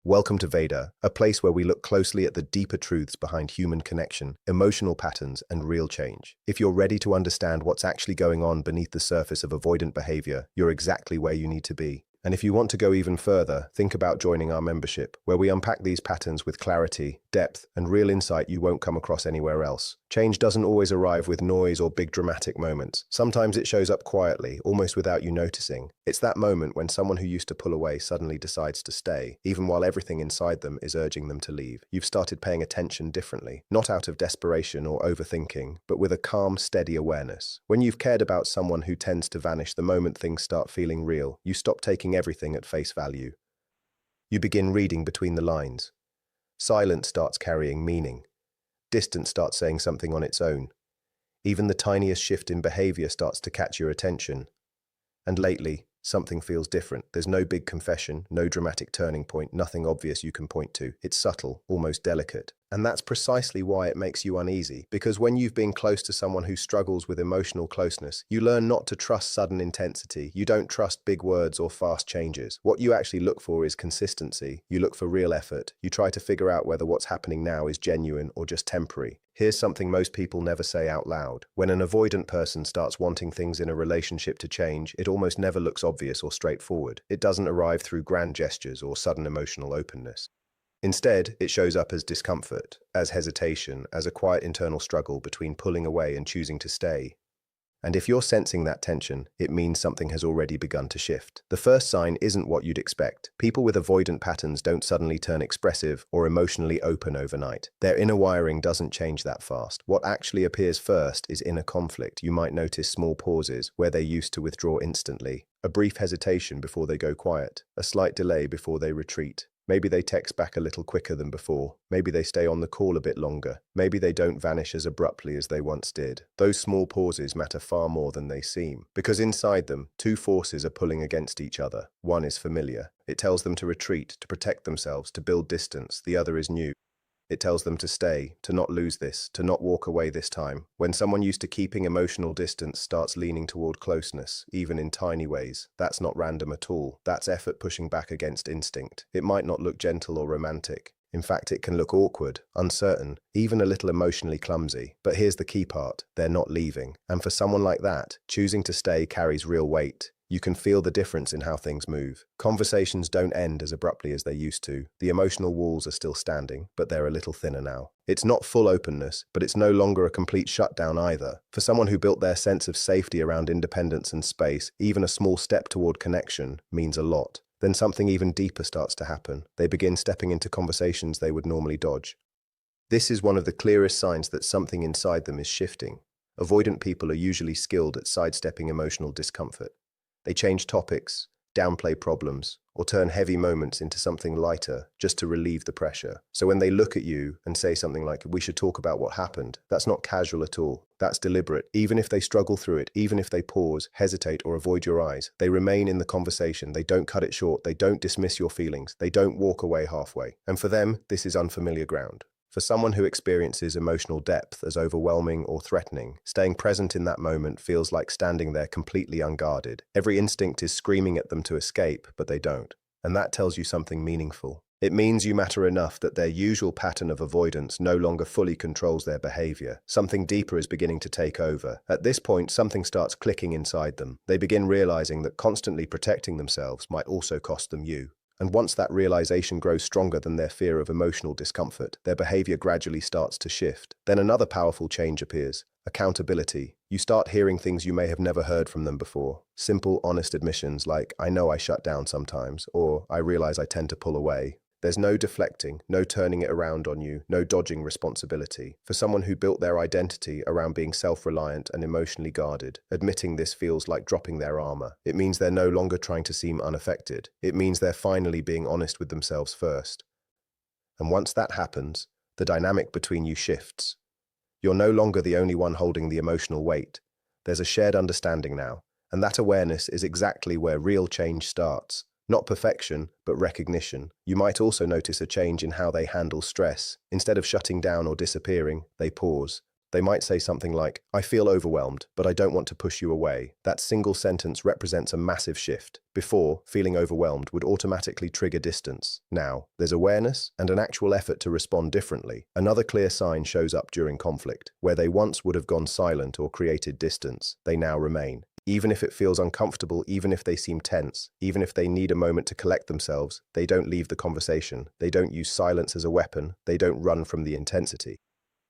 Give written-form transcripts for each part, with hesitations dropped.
Welcome to Veda, a place where we look closely at the deeper truths behind human connection, emotional patterns, and real change. If you're ready to understand what's actually going on beneath the surface of avoidant behavior, you're exactly where you need to be. And if you want to go even further, think about joining our membership, where we unpack these patterns with clarity, depth, and real insight you won't come across anywhere else. Change doesn't always arrive with noise or big dramatic moments. Sometimes it shows up quietly, almost without you noticing. It's that moment when someone who used to pull away suddenly decides to stay, even while everything inside them is urging them to leave. You've started paying attention differently, not out of desperation or overthinking, but with a calm, steady awareness. When you've cared about someone who tends to vanish the moment things start feeling real, you stop taking everything at face value. You begin reading between the lines. Silence starts carrying meaning. Distance starts saying something on its own. Even the tiniest shift in behavior starts to catch your attention. And lately, something feels different. There's no big confession, no dramatic turning point, nothing obvious you can point to. It's subtle, almost delicate. And that's precisely why it makes you uneasy, because when you've been close to someone who struggles with emotional closeness, you learn not to trust sudden intensity. You don't trust big words or fast changes. What you actually look for is consistency. You look for real effort. You try to figure out whether what's happening now is genuine or just temporary. Here's something most people never say out loud. When an avoidant person starts wanting things in a relationship to change, it almost never looks obvious or straightforward. It doesn't arrive through grand gestures or sudden emotional openness. Instead, it shows up as discomfort, as hesitation, as a quiet internal struggle between pulling away and choosing to stay. And if you're sensing that tension, it means something has already begun to shift. The first sign isn't what you'd expect. People with avoidant patterns don't suddenly turn expressive or emotionally open overnight. Their inner wiring doesn't change that fast. What actually appears first is inner conflict. You might notice small pauses where they used to withdraw instantly, a brief hesitation before they go quiet, a slight delay before they retreat. Maybe they text back a little quicker than before. Maybe they stay on the call a bit longer. Maybe they don't vanish as abruptly as they once did. Those small pauses matter far more than they seem, because inside them, two forces are pulling against each other. One is familiar. It tells them to retreat, to protect themselves, to build distance. The other is new. It tells them to stay, to not lose this, to not walk away this time. When someone used to keeping emotional distance starts leaning toward closeness, even in tiny ways, that's not random at all. That's effort pushing back against instinct. It might not look gentle or romantic. In fact, it can look awkward, uncertain, even a little emotionally clumsy. But here's the key part: they're not leaving. And for someone like that, choosing to stay carries real weight. You can feel the difference in how things move. Conversations don't end as abruptly as they used to. The emotional walls are still standing, but they're a little thinner now. It's not full openness, but it's no longer a complete shutdown either. For someone who built their sense of safety around independence and space, even a small step toward connection means a lot. Then something even deeper starts to happen. They begin stepping into conversations they would normally dodge. This is one of the clearest signs that something inside them is shifting. Avoidant people are usually skilled at sidestepping emotional discomfort. They change topics, downplay problems, or turn heavy moments into something lighter just to relieve the pressure. So when they look at you and say something like, "We should talk about what happened," that's not casual at all. That's deliberate. Even if they struggle through it, even if they pause, hesitate, or avoid your eyes, they remain in the conversation. They don't cut it short. They don't dismiss your feelings. They don't walk away halfway. And for them, this is unfamiliar ground. For someone who experiences emotional depth as overwhelming or threatening, staying present in that moment feels like standing there completely unguarded. Every instinct is screaming at them to escape, but they don't. And that tells you something meaningful. It means you matter enough that their usual pattern of avoidance no longer fully controls their behavior. Something deeper is beginning to take over. At this point, something starts clicking inside them. They begin realizing that constantly protecting themselves might also cost them you. And once that realization grows stronger than their fear of emotional discomfort, their behavior gradually starts to shift. Then another powerful change appears: accountability. You start hearing things you may have never heard from them before. Simple, honest admissions like, "I know I shut down sometimes," or "I realize I tend to pull away." There's no deflecting, no turning it around on you, no dodging responsibility. For someone who built their identity around being self-reliant and emotionally guarded, admitting this feels like dropping their armor. It means they're no longer trying to seem unaffected. It means they're finally being honest with themselves first. And once that happens, the dynamic between you shifts. You're no longer the only one holding the emotional weight. There's a shared understanding now, and that awareness is exactly where real change starts. Not perfection, but recognition. You might also notice a change in how they handle stress. Instead of shutting down or disappearing, they pause. They might say something like, "I feel overwhelmed, but I don't want to push you away." That single sentence represents a massive shift. Before, feeling overwhelmed would automatically trigger distance. Now, there's awareness and an actual effort to respond differently. Another clear sign shows up during conflict. Where they once would have gone silent or created distance, they now remain. Even if it feels uncomfortable, even if they seem tense, even if they need a moment to collect themselves, they don't leave the conversation. They don't use silence as a weapon. They don't run from the intensity.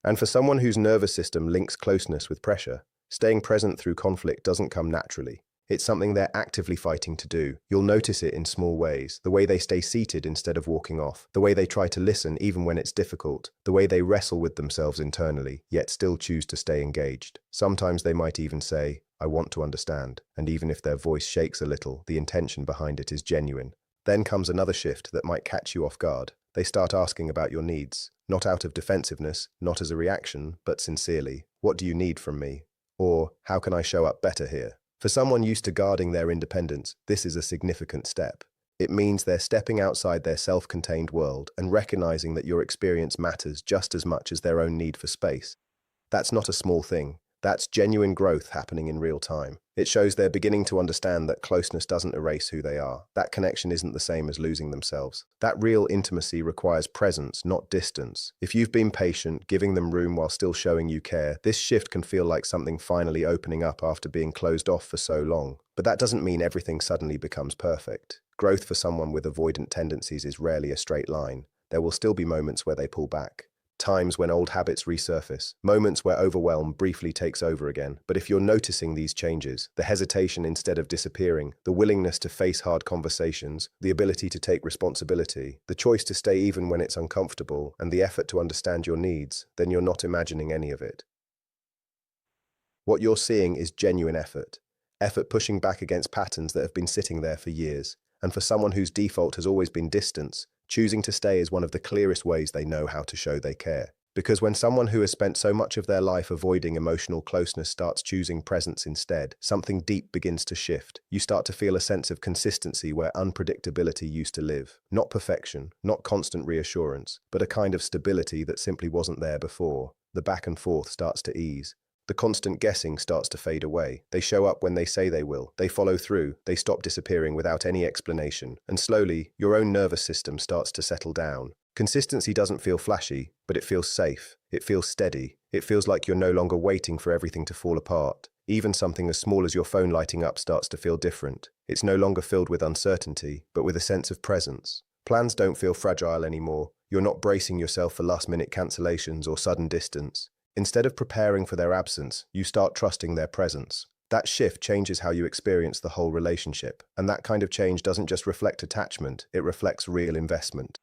And for someone whose nervous system links closeness with pressure, staying present through conflict doesn't come naturally. It's something they're actively fighting to do. You'll notice it in small ways. The way they stay seated instead of walking off. The way they try to listen even when it's difficult. The way they wrestle with themselves internally, yet still choose to stay engaged. Sometimes they might even say, "I want to understand." And even if their voice shakes a little, the intention behind it is genuine. Then comes another shift that might catch you off guard. They start asking about your needs. Not out of defensiveness, not as a reaction, but sincerely. "What do you need from me?" Or, "How can I show up better here?" For someone used to guarding their independence, this is a significant step. It means they're stepping outside their self-contained world and recognizing that your experience matters just as much as their own need for space. That's not a small thing. That's genuine growth happening in real time. It shows they're beginning to understand that closeness doesn't erase who they are. That connection isn't the same as losing themselves. That real intimacy requires presence, not distance. If you've been patient, giving them room while still showing you care, this shift can feel like something finally opening up after being closed off for so long. But that doesn't mean everything suddenly becomes perfect. Growth for someone with avoidant tendencies is rarely a straight line. There will still be moments where they pull back. Times when old habits resurface, moments where overwhelm briefly takes over again. But if you're noticing these changes, the hesitation instead of disappearing, the willingness to face hard conversations, the ability to take responsibility, the choice to stay even when it's uncomfortable, and the effort to understand your needs, then you're not imagining any of it. What you're seeing is genuine effort. Effort pushing back against patterns that have been sitting there for years. And for someone whose default has always been distance, choosing to stay is one of the clearest ways they know how to show they care. Because when someone who has spent so much of their life avoiding emotional closeness starts choosing presence instead, something deep begins to shift. You start to feel a sense of consistency where unpredictability used to live. Not perfection, not constant reassurance, but a kind of stability that simply wasn't there before. The back and forth starts to ease. The constant guessing starts to fade away. They show up when they say they will. They follow through. They stop disappearing without any explanation. And slowly, your own nervous system starts to settle down. Consistency doesn't feel flashy, but it feels safe. It feels steady. It feels like you're no longer waiting for everything to fall apart. Even something as small as your phone lighting up starts to feel different. It's no longer filled with uncertainty, but with a sense of presence. Plans don't feel fragile anymore. You're not bracing yourself for last-minute cancellations or sudden distance. Instead of preparing for their absence, you start trusting their presence. That shift changes how you experience the whole relationship, and that kind of change doesn't just reflect attachment, it reflects real investment.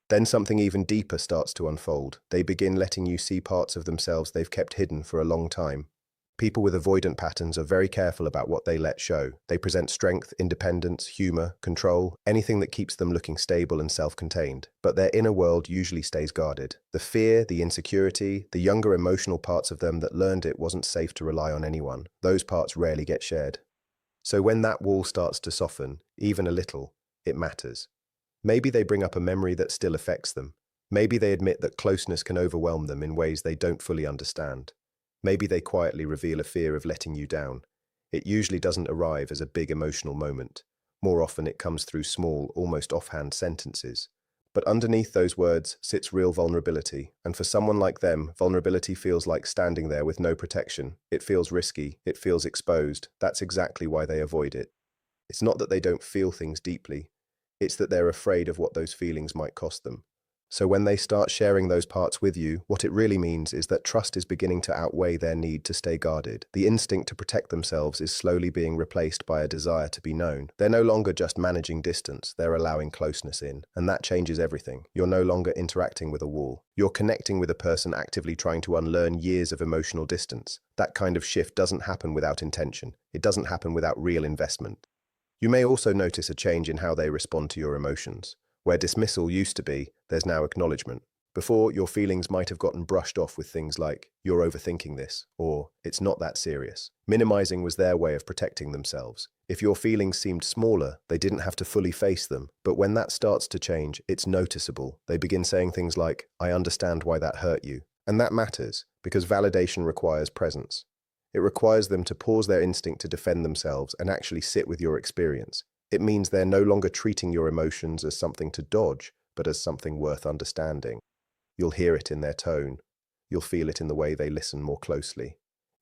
Then something even deeper starts to unfold. They begin letting you see parts of themselves they've kept hidden for a long time. People with avoidant patterns are very careful about what they let show. They present strength, independence, humor, control, anything that keeps them looking stable and self-contained. But their inner world usually stays guarded. The fear, the insecurity, the younger emotional parts of them that learned it wasn't safe to rely on anyone, those parts rarely get shared. So when that wall starts to soften, even a little, it matters. Maybe they bring up a memory that still affects them. Maybe they admit that closeness can overwhelm them in ways they don't fully understand. Maybe they quietly reveal a fear of letting you down. It usually doesn't arrive as a big emotional moment. More often it comes through small, almost offhand sentences. But underneath those words sits real vulnerability, and for someone like them, vulnerability feels like standing there with no protection. It feels risky, it feels exposed. That's exactly why they avoid it. It's not that they don't feel things deeply, it's that they're afraid of what those feelings might cost them. So when they start sharing those parts with you, what it really means is that trust is beginning to outweigh their need to stay guarded. The instinct to protect themselves is slowly being replaced by a desire to be known. They're no longer just managing distance, they're allowing closeness in. And that changes everything. You're no longer interacting with a wall. You're connecting with a person actively trying to unlearn years of emotional distance. That kind of shift doesn't happen without intention. It doesn't happen without real investment. You may also notice a change in how they respond to your emotions. Where dismissal used to be, there's now acknowledgement. Before, your feelings might have gotten brushed off with things like, "You're overthinking this," or "It's not that serious." Minimizing was their way of protecting themselves. If your feelings seemed smaller, they didn't have to fully face them. But when that starts to change, it's noticeable. They begin saying things like, "I understand why that hurt you." And that matters, because validation requires presence. It requires them to pause their instinct to defend themselves and actually sit with your experience. It means they're no longer treating your emotions as something to dodge, but as something worth understanding. You'll hear it in their tone. You'll feel it in the way they listen more closely,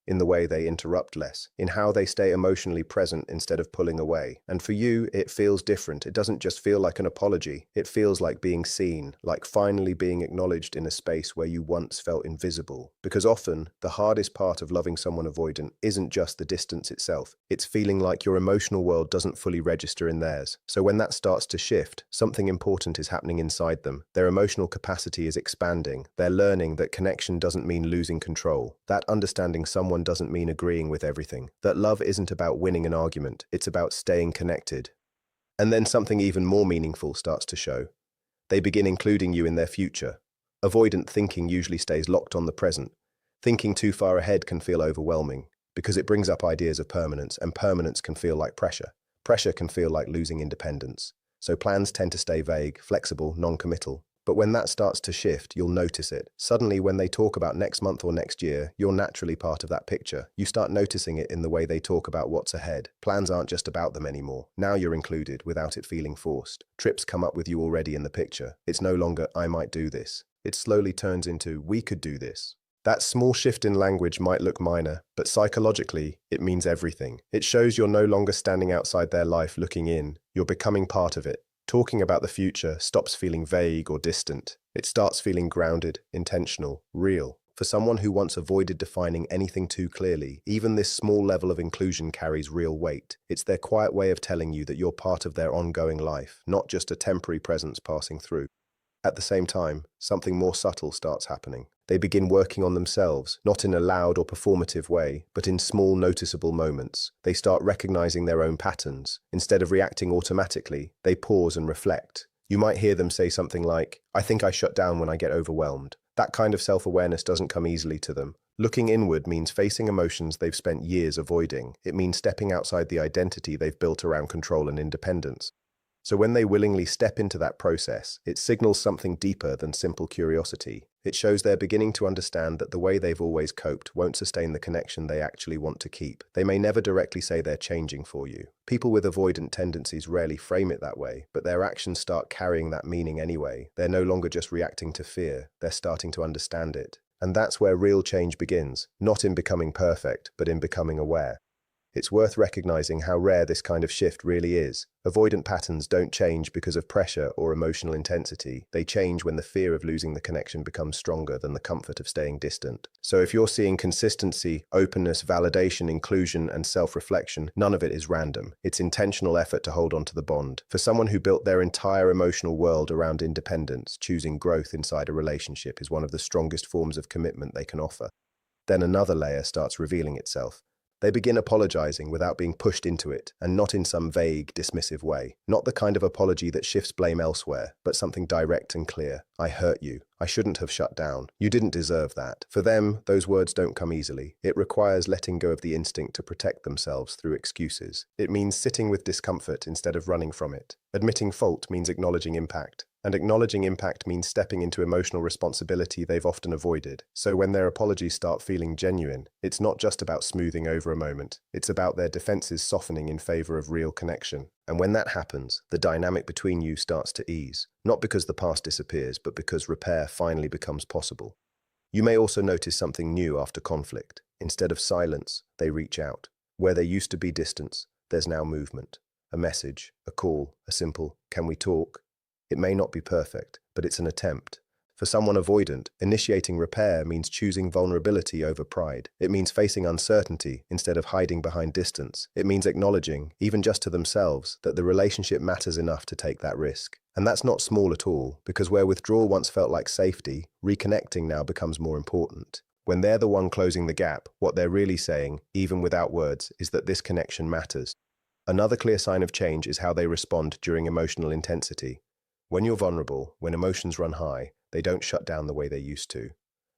in the way they interrupt less, in how they stay emotionally present instead of pulling away. And for you, it feels different. It doesn't just feel like an apology. It feels like being seen, like finally being acknowledged in a space where you once felt invisible. Because often, the hardest part of loving someone avoidant isn't just the distance itself. It's feeling like your emotional world doesn't fully register in theirs. So when that starts to shift, something important is happening inside them. Their emotional capacity is expanding. They're learning that connection doesn't mean losing control. That understanding someone doesn't mean agreeing with everything. That love isn't about winning an argument, it's about staying connected. And then something even more meaningful starts to show. They begin including you in their future. Avoidant thinking usually stays locked on the present. Thinking too far ahead can feel overwhelming, because it brings up ideas of permanence, and permanence can feel like pressure. Pressure can feel like losing independence. So plans tend to stay vague, flexible, non-committal. But when that starts to shift, you'll notice it. Suddenly, when they talk about next month or next year, you're naturally part of that picture. You start noticing it in the way they talk about what's ahead. Plans aren't just about them anymore. Now you're included without it feeling forced. Trips come up with you already in the picture. It's no longer, I might do this. It slowly turns into, we could do this. That small shift in language might look minor, but psychologically, it means everything. It shows you're no longer standing outside their life looking in. You're becoming part of it. Talking about the future stops feeling vague or distant. It starts feeling grounded, intentional, real. For someone who once avoided defining anything too clearly, even this small level of inclusion carries real weight. It's their quiet way of telling you that you're part of their ongoing life, not just a temporary presence passing through. At the same time, something more subtle starts happening. They begin working on themselves, not in a loud or performative way, but in small, noticeable moments. They start recognizing their own patterns. Instead of reacting automatically, they pause and reflect. You might hear them say something like, I think I shut down when I get overwhelmed. That kind of self-awareness doesn't come easily to them. Looking inward means facing emotions they've spent years avoiding. It means stepping outside the identity they've built around control and independence. So when they willingly step into that process, it signals something deeper than simple curiosity. It shows they're beginning to understand that the way they've always coped won't sustain the connection they actually want to keep. They may never directly say they're changing for you. People with avoidant tendencies rarely frame it that way, but their actions start carrying that meaning anyway. They're no longer just reacting to fear, they're starting to understand it. And that's where real change begins, not in becoming perfect, but in becoming aware. It's worth recognizing how rare this kind of shift really is. Avoidant patterns don't change because of pressure or emotional intensity. They change when the fear of losing the connection becomes stronger than the comfort of staying distant. So if you're seeing consistency, openness, validation, inclusion, and self-reflection, none of it is random. It's intentional effort to hold on to the bond. For someone who built their entire emotional world around independence, choosing growth inside a relationship is one of the strongest forms of commitment they can offer. Then another layer starts revealing itself. They begin apologizing without being pushed into it, and not in some vague, dismissive way. Not the kind of apology that shifts blame elsewhere, but something direct and clear. I hurt you. I shouldn't have shut down. You didn't deserve that. For them, those words don't come easily. It requires letting go of the instinct to protect themselves through excuses. It means sitting with discomfort instead of running from it. Admitting fault means acknowledging impact. And acknowledging impact means stepping into emotional responsibility they've often avoided. So when their apologies start feeling genuine, it's not just about smoothing over a moment. It's about their defenses softening in favor of real connection. And when that happens, the dynamic between you starts to ease. Not because the past disappears, but because repair finally becomes possible. You may also notice something new after conflict. Instead of silence, they reach out. Where there used to be distance, there's now movement. A message, a call, a simple, "Can we talk?" It may not be perfect, but it's an attempt. For someone avoidant, initiating repair means choosing vulnerability over pride. It means facing uncertainty instead of hiding behind distance. It means acknowledging, even just to themselves, that the relationship matters enough to take that risk. And that's not small at all, because where withdrawal once felt like safety, reconnecting now becomes more important. When they're the one closing the gap, what they're really saying, even without words, is that this connection matters. Another clear sign of change is how they respond during emotional intensity. When you're vulnerable, when emotions run high, they don't shut down the way they used to.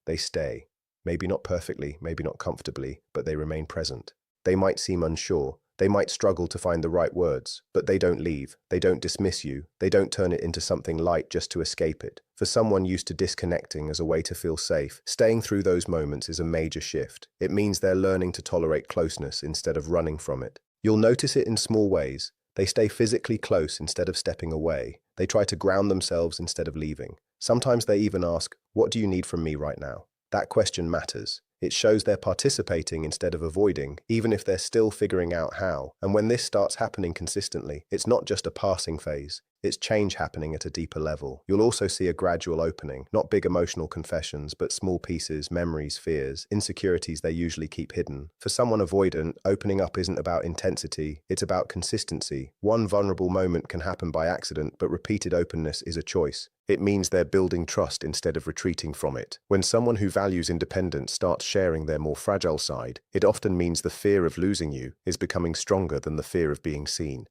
They stay. Maybe not perfectly, maybe not comfortably, but they remain present. They might seem unsure, They might struggle to find the right words, but they don't leave. They don't dismiss you. They don't turn it into something light just to escape it. For someone used to disconnecting as a way to feel safe, staying through those moments is a major shift. It means they're learning to tolerate closeness instead of running from it. You'll notice it in small ways. They stay physically close instead of stepping away. They try to ground themselves instead of leaving. Sometimes they even ask, "What do you need from me right now?" That question matters. It shows they're participating instead of avoiding, even if they're still figuring out how. And when this starts happening consistently, it's not just a passing phase. It's change happening at a deeper level. You'll also see a gradual opening, not big emotional confessions, but small pieces, memories, fears, insecurities they usually keep hidden. For someone avoidant, opening up isn't about intensity, it's about consistency. One vulnerable moment can happen by accident, but repeated openness is a choice. It means they're building trust instead of retreating from it. When someone who values independence starts sharing their more fragile side, it often means the fear of losing you is becoming stronger than the fear of being seen.